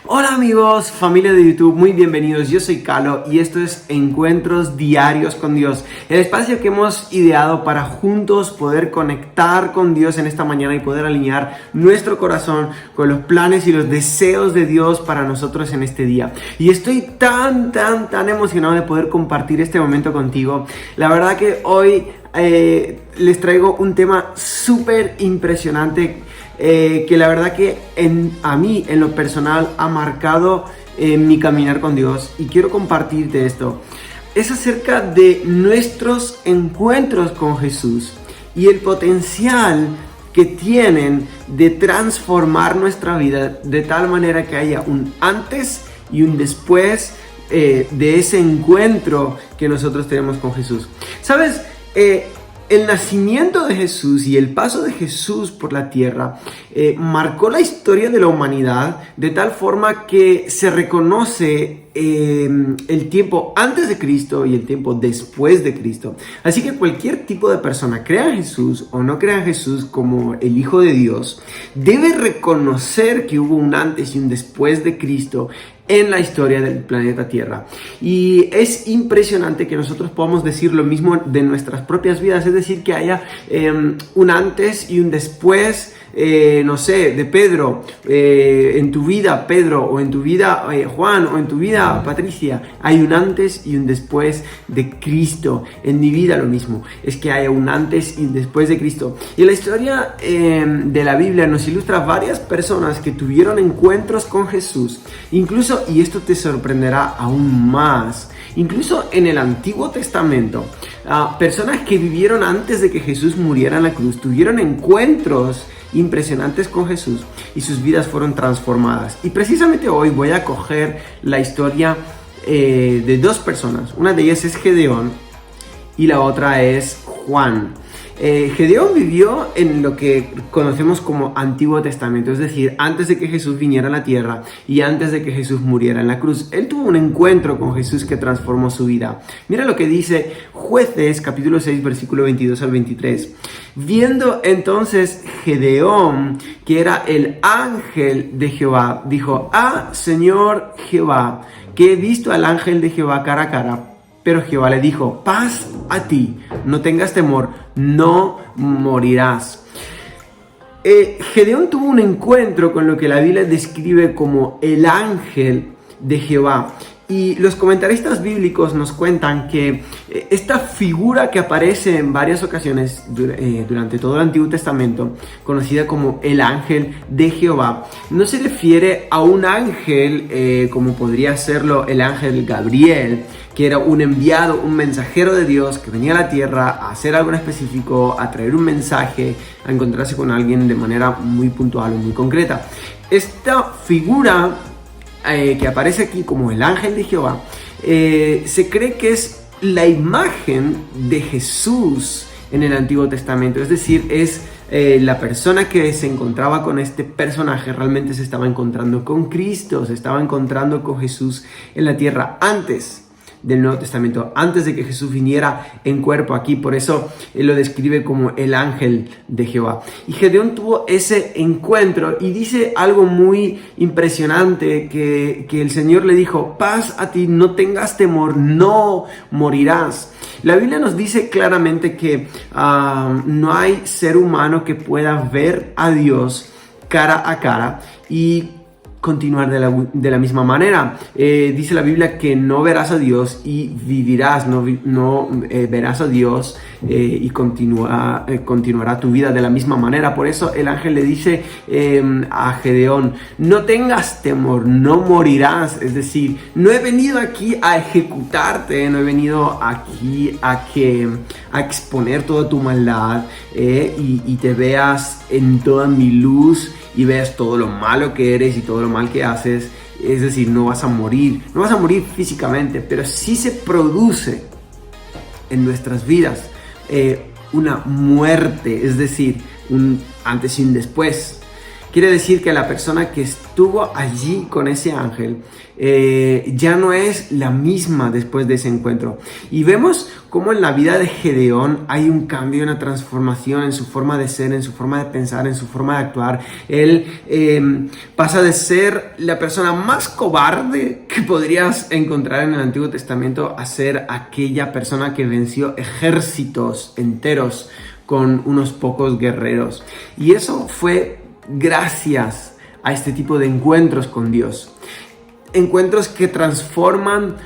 Hola amigos, familia de YouTube, muy bienvenidos. Yo soy Calo y esto es Encuentros Diarios con Dios, el espacio que hemos ideado para juntos poder conectar con Dios en esta mañana y poder alinear nuestro corazón con los planes y los deseos de Dios para nosotros en este día. Y estoy tan emocionado de poder compartir este momento contigo. La verdad que hoy les traigo un tema súper impresionante que la verdad que a mí en lo personal ha marcado mi caminar con Dios, y quiero compartirte esto. Es acerca de nuestros encuentros con Jesús y el potencial que tienen de transformar nuestra vida de tal manera que haya un antes y un después de ese encuentro que nosotros tenemos con Jesús. ¿Sabes? El nacimiento de Jesús y el paso de Jesús por la tierra marcó la historia de la humanidad de tal forma que se reconoce el tiempo antes de Cristo y el tiempo después de Cristo. Así que cualquier tipo de persona, crea en Jesús o no crea en Jesús como el Hijo de Dios, debe reconocer que hubo un antes y un después de Cristo en la historia del planeta Tierra. Y es impresionante que nosotros podamos decir lo mismo de nuestras propias vidas, es decir, que haya un antes y un después, no sé, de Pedro, en tu vida Pedro, o en tu vida Juan, o en tu vida Patricia. Hay un antes y un después de Cristo. En mi vida lo mismo, es que haya un antes y un después de Cristo. Y la historia de la Biblia nos ilustra varias personas que tuvieron encuentros con Jesús, incluso, y esto te sorprenderá aún más, incluso en el Antiguo Testamento, personas que vivieron antes de que Jesús muriera en la cruz, tuvieron encuentros impresionantes con Jesús y sus vidas fueron transformadas. Y precisamente hoy voy a coger la historia de dos personas. Una de ellas es Gedeón y la otra es Juan. Gedeón vivió en lo que conocemos como Antiguo Testamento, es decir, antes de que Jesús viniera a la tierra y antes de que Jesús muriera en la cruz. Él tuvo un encuentro con Jesús que transformó su vida. Mira lo que dice Jueces capítulo 6 versículo 22 al 23. Viendo entonces Gedeón que era el ángel de Jehová, dijo: Señor Jehová, que he visto al ángel de Jehová cara a cara. Pero Jehová le dijo: paz a ti, no tengas temor, no morirás. Gedeón tuvo un encuentro con lo que la Biblia describe como el ángel de Jehová. Y los comentaristas bíblicos nos cuentan que esta figura que aparece en varias ocasiones durante todo el Antiguo Testamento, conocida como el ángel de Jehová, no se refiere a un ángel como podría serlo el ángel Gabriel, que era un enviado, un mensajero de Dios que venía a la tierra a hacer algo en específico, a traer un mensaje, a encontrarse con alguien de manera muy puntual o muy concreta. Esta figura que aparece aquí como el ángel de Jehová, se cree que es la imagen de Jesús en el Antiguo Testamento, es decir, es la persona que se encontraba con este personaje realmente se estaba encontrando con Cristo, se estaba encontrando con Jesús en la tierra antes del Nuevo Testamento, antes de que Jesús viniera en cuerpo aquí. Por eso él lo describe como el ángel de Jehová. Y Gedeón tuvo ese encuentro y dice algo muy impresionante, que el Señor le dijo: paz a ti, no tengas temor, no morirás. La Biblia nos dice claramente que no hay ser humano que pueda ver a Dios cara a cara y continuar de la misma manera. Dice la Biblia que no verás a Dios y vivirás, no verás a Dios y continuará tu vida de la misma manera. Por eso el ángel le dice a Gedeón: no tengas temor, no morirás. Es decir, no he venido aquí a ejecutarte, no he venido aquí a exponer toda tu maldad y te veas en toda mi luz y veas todo lo malo que eres y todo lo mal que haces. Es decir, no vas a morir físicamente, pero sí se produce en nuestras vidas una muerte, es decir, un antes y un después. Quiere decir que la persona que estuvo allí con ese ángel ya no es la misma después de ese encuentro. Y vemos cómo en la vida de Gedeón hay un cambio, una transformación en su forma de ser, en su forma de pensar, en su forma de actuar. Él pasa de ser la persona más cobarde que podrías encontrar en el Antiguo Testamento a ser aquella persona que venció ejércitos enteros con unos pocos guerreros. Y eso fue gracias a este tipo de encuentros con Dios. Encuentros que transforman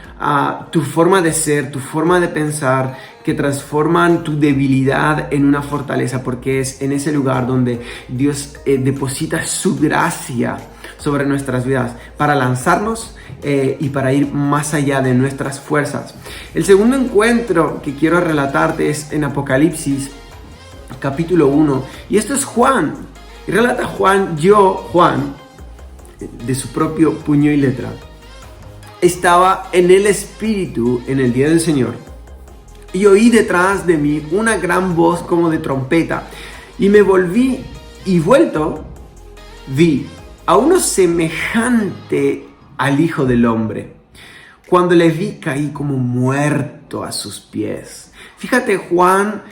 tu forma de ser, tu forma de pensar, que transforman tu debilidad en una fortaleza, porque es en ese lugar donde Dios deposita su gracia sobre nuestras vidas para lanzarnos y para ir más allá de nuestras fuerzas. El segundo encuentro que quiero relatarte es en Apocalipsis capítulo 1, y esto es Juan. Y relata Juan, de su propio puño y letra, estaba en el Espíritu en el día del Señor, y oí detrás de mí una gran voz como de trompeta, y me volví, y vuelto, vi a uno semejante al Hijo del Hombre. Cuando le vi, caí como muerto a sus pies. Fíjate, Juan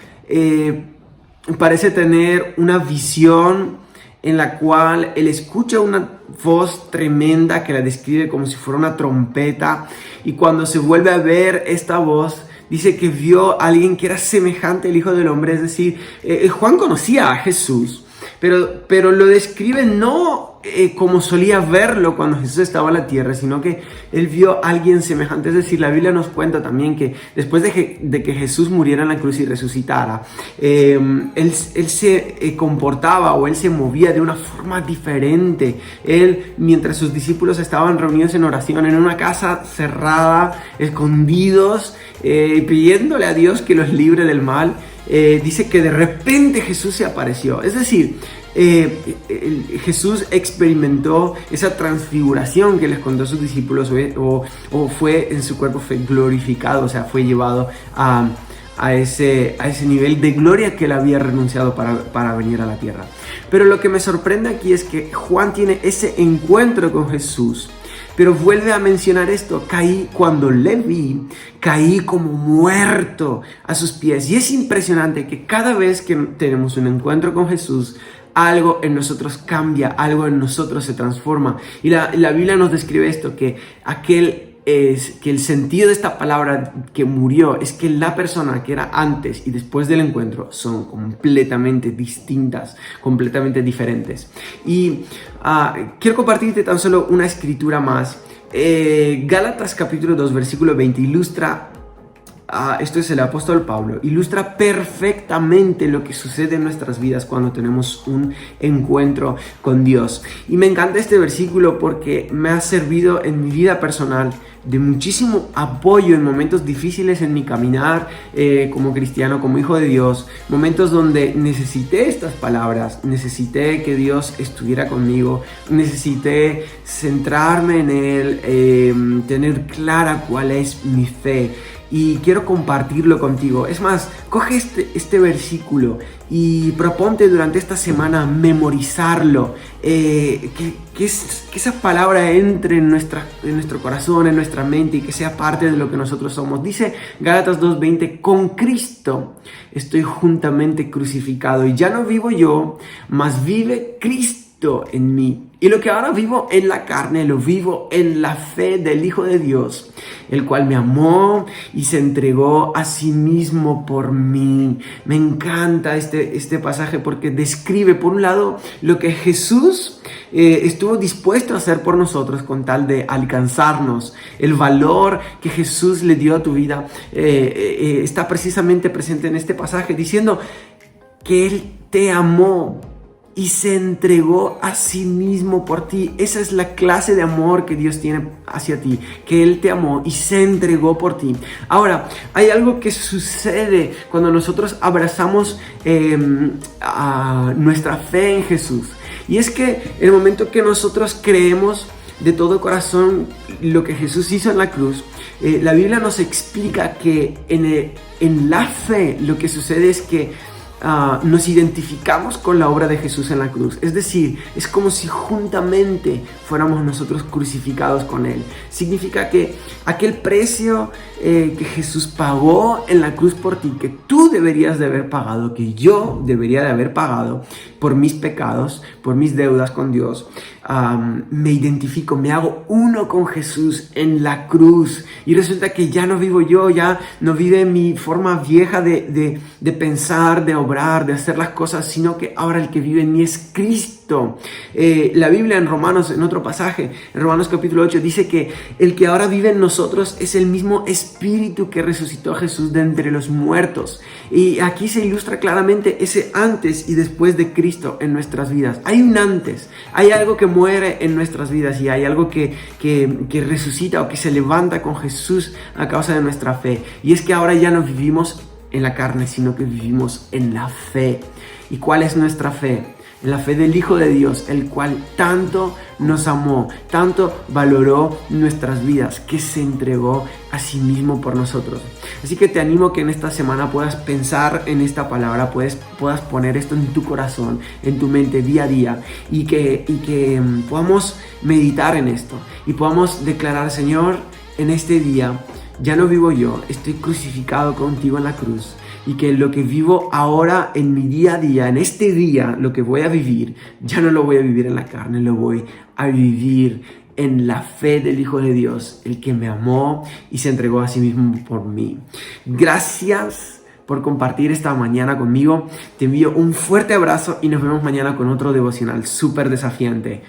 parece tener una visión en la cual él escucha una voz tremenda que la describe como si fuera una trompeta, y cuando se vuelve a ver esta voz, dice que vio a alguien que era semejante al Hijo del Hombre. Es decir, Juan conocía a Jesús, pero lo describe no como solía verlo cuando Jesús estaba en la tierra, sino que él vio a alguien semejante. Es decir, la Biblia nos cuenta también que después de que Jesús muriera en la cruz y resucitara, él se comportaba, o él se movía de una forma diferente. Él, mientras sus discípulos estaban reunidos en oración en una casa cerrada, escondidos, pidiéndole a Dios que los libre del mal, dice que de repente Jesús se apareció. Es decir, Jesús experimentó esa transfiguración que les contó a sus discípulos, o fue en su cuerpo, fue glorificado, o sea, fue llevado a ese nivel de gloria que él había renunciado para venir a la tierra. Pero lo que me sorprende aquí es que Juan tiene ese encuentro con Jesús, pero vuelve a mencionar esto: cuando le vi, caí como muerto a sus pies. Y es impresionante que cada vez que tenemos un encuentro con Jesús, algo en nosotros cambia, algo en nosotros se transforma. Y la Biblia nos describe esto, que el sentido de esta palabra que murió es que la persona que era antes y después del encuentro son completamente distintas, completamente diferentes. Y quiero compartirte tan solo una escritura más. Gálatas capítulo 2 versículo 20 ilustra, esto es el apóstol Pablo, ilustra perfectamente lo que sucede en nuestras vidas cuando tenemos un encuentro con Dios. Y me encanta este versículo porque me ha servido en mi vida personal de muchísimo apoyo en momentos difíciles en mi caminar como cristiano, como hijo de Dios, momentos donde necesité estas palabras, necesité que Dios estuviera conmigo, necesité centrarme en Él, tener clara cuál es mi fe. Y quiero compartirlo contigo. Es más, coge este versículo y proponte durante esta semana memorizarlo, que esa palabra entre en nuestro corazón, en nuestra mente, y que sea parte de lo que nosotros somos. Dice Gálatas 2:20: con Cristo estoy juntamente crucificado, y ya no vivo yo, mas vive Cristo en mí. Y lo que ahora vivo en la carne, lo vivo en la fe del Hijo de Dios, el cual me amó y se entregó a sí mismo por mí. Me encanta este pasaje porque describe, por un lado, lo que Jesús estuvo dispuesto a hacer por nosotros con tal de alcanzarnos. El valor que Jesús le dio a tu vida está precisamente presente en este pasaje, diciendo que Él te amó y se entregó a sí mismo por ti. Esa es la clase de amor que Dios tiene hacia ti, que Él te amó y se entregó por ti. Ahora, hay algo que sucede cuando nosotros abrazamos a nuestra fe en Jesús, y es que en el momento que nosotros creemos de todo corazón lo que Jesús hizo en la cruz, la Biblia nos explica que en la fe lo que sucede es que nos identificamos con la obra de Jesús en la cruz. Es decir, es como si juntamente fuéramos nosotros crucificados con Él. Significa que aquel precio que Jesús pagó en la cruz por ti, que tú deberías de haber pagado, que yo debería de haber pagado por mis pecados, por mis deudas con Dios, me identifico, me hago uno con Jesús en la cruz. Y resulta que ya no vivo yo, ya no vive mi forma vieja de pensar, de obrar, de hacer las cosas, sino que ahora el que vive en mí es Cristo. La Biblia en Romanos, en otro pasaje, en Romanos capítulo 8, dice que el que ahora vive en nosotros es el mismo Espíritu que resucitó a Jesús de entre los muertos. Y aquí se ilustra claramente ese antes y después de Cristo en nuestras vidas. Hay un antes, hay algo que muere en nuestras vidas y hay algo que resucita o que se levanta con Jesús a causa de nuestra fe. Y es que ahora ya no vivimos en la carne, sino que vivimos en la fe. ¿Y cuál es nuestra fe? En la fe del Hijo de Dios, el cual tanto nos amó, tanto valoró nuestras vidas, que se entregó a sí mismo por nosotros. Así que te animo que en esta semana puedas pensar en esta palabra, puedas poner esto en tu corazón, en tu mente día a día, y que podamos meditar en esto y podamos declarar: Señor, en este día ya no vivo yo, estoy crucificado contigo en la cruz. Y que lo que vivo ahora en mi día a día, en este día, lo que voy a vivir, ya no lo voy a vivir en la carne, lo voy a vivir en la fe del Hijo de Dios, el que me amó y se entregó a sí mismo por mí. Gracias por compartir esta mañana conmigo. Te envío un fuerte abrazo y nos vemos mañana con otro devocional súper desafiante.